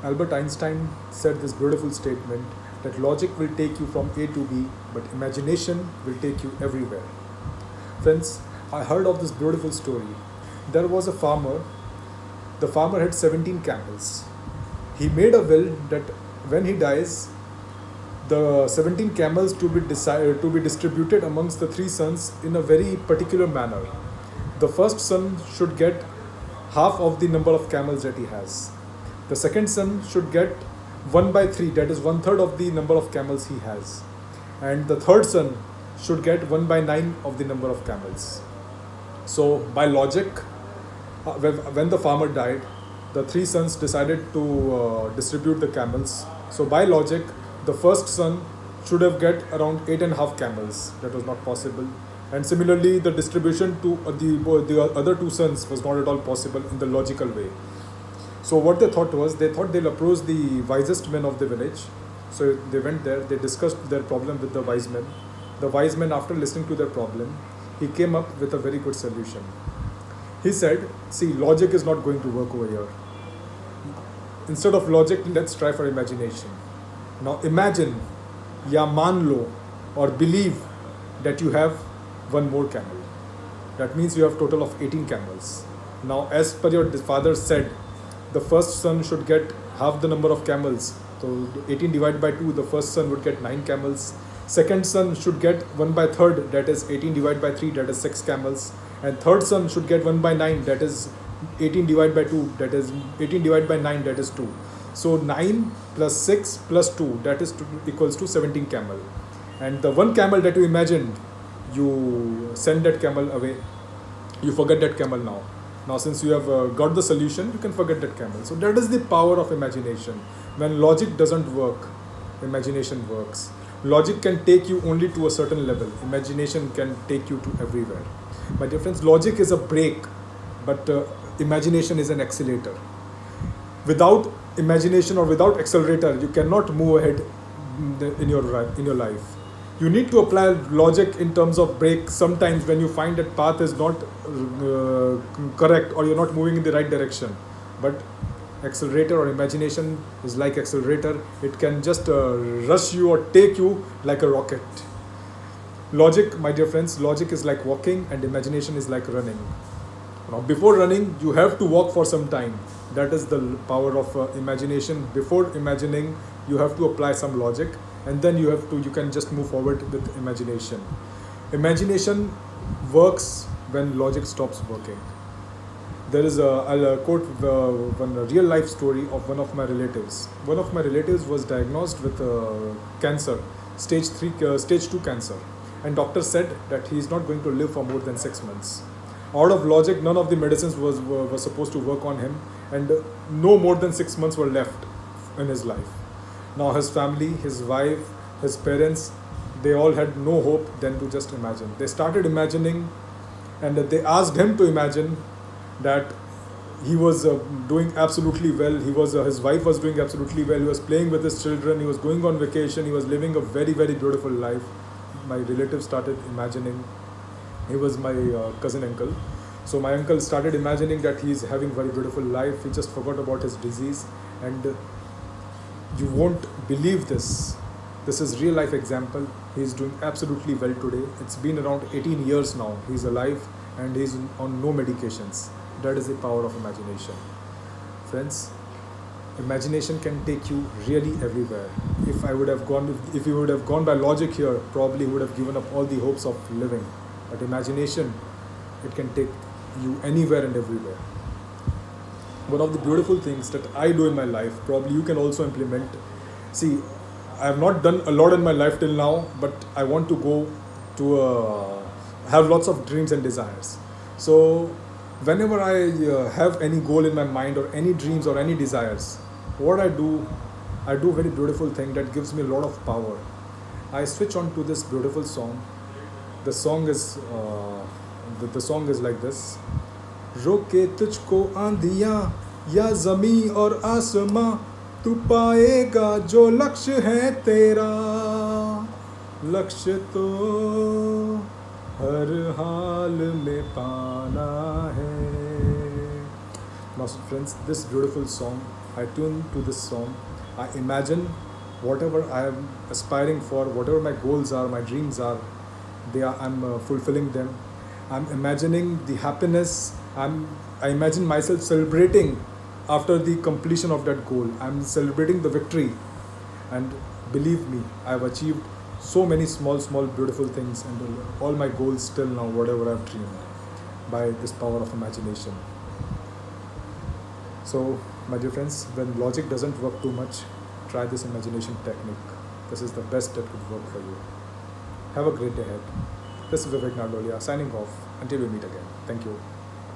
Albert Einstein said this beautiful statement that logic will take you from A to B, but imagination will take you everywhere. Friends, I heard of this beautiful story. There was a farmer. The farmer had 17 camels. He made a will that when he dies, the 17 camels to be distributed amongst the three sons in a very particular manner. The first son should get half of the number of camels that he has. The second son should get 1 by 3, that is one third of the number of camels he has. And the third son should get 1 by 9 of the number of camels. So, by logic, when the farmer died, the three sons decided to distribute the camels. So, by logic, the first son should have get around 8.5 camels. That was not possible. And similarly, the distribution to the other two sons was not at all possible in the logical way. So what they thought was, they thought they'll approach the wisest men of the village. So they went there, they discussed their problem with the wise men. The wise men, after listening to their problem, he came up with a very good solution. He said, see, logic is not going to work over here. Instead of logic, let's try for imagination. Now imagine, ya maan lo, or believe that you have one more camel. That means you have total of 18 camels. Now, as per your father said, the first son should get half the number of camels. So 18 divided by 2, the first son would get 9 camels. Second son should get 1 by third, that is 18 divided by 3, that is 6 camels. And third son should get 1 by 9, that is 18 divided by 2, that is 18 divided by 9, that is 2. So 9 plus 6 plus 2, that is equals to 17 camel. And the one camel that you imagined, you send that camel away. You forget that camel now. Now, since you have got the solution, you can forget that camel. So that is the power of imagination. When logic doesn't work, imagination works. Logic can take you only to a certain level. Imagination can take you to everywhere. My dear friends, logic is a brake, but imagination is an accelerator. Without imagination or without accelerator, you cannot move ahead in your life. You need to apply logic in terms of brake sometimes when you find that path is not correct or you're not moving in the right direction. But accelerator or imagination is like accelerator. It can just rush you or take you like a rocket. Logic, my dear friends, logic is like walking and imagination is like running. Now, before running, you have to walk for some time. That is the power of imagination. Before imagining, you have to apply some logic, and then you can just move forward with imagination. Imagination works when logic stops working. I'll quote one real life story of one of my relatives. One of my relatives was diagnosed with cancer, stage 2 cancer, and doctor said that he is not going to live for more than 6 months. Out of logic, none of the medicines were supposed to work on him, and no more than 6 months were left in his life. Now his family, his wife, his parents, they all had no hope than to just imagine. They started imagining, and they asked him to imagine that he was doing absolutely well. His wife was doing absolutely well. He was playing with his children. He was going on vacation. He was living a very, very beautiful life. My relative started imagining. He was my cousin uncle. So my uncle started imagining that he is having very beautiful life. He just forgot about his disease, and you won't believe this. This is real life example. He is doing absolutely well today. It's been around 18 years now. He's alive and he's on no medications. That is the power of imagination. Friends, imagination can take you really everywhere. If you would have gone by logic here, probably would have given up all the hopes of living. But imagination, it can take you anywhere and everywhere. One of the beautiful things that I do in my life, probably you can also implement. See, I have not done a lot in my life till now, but I want to go to have lots of dreams and desires. So whenever I have any goal in my mind or any dreams or any desires, what I do a very beautiful thing that gives me a lot of power. I switch on to this beautiful song. The song is like this. रोके तुझको आंधियाँ या ज़मीं और आसमां, तू पाएगा जो लक्ष्य है तेरा, लक्ष्य तो हर हाल में पाना है. Now, friends, this beautiful song, I tune to this song. I imagine whatever I am aspiring for, whatever my goals are, my dreams are, I'm fulfilling them. I'm imagining the happiness. I imagine myself celebrating after the completion of that goal. I'm celebrating the victory, and believe me, I've achieved so many small, beautiful things, and all my goals till now, whatever I've dreamed, by this power of imagination. So, my dear friends, when logic doesn't work too much, try this imagination technique. This is the best that could work for you. Have a great day ahead. This is Vivek Nardolia signing off until we meet again. Thank you.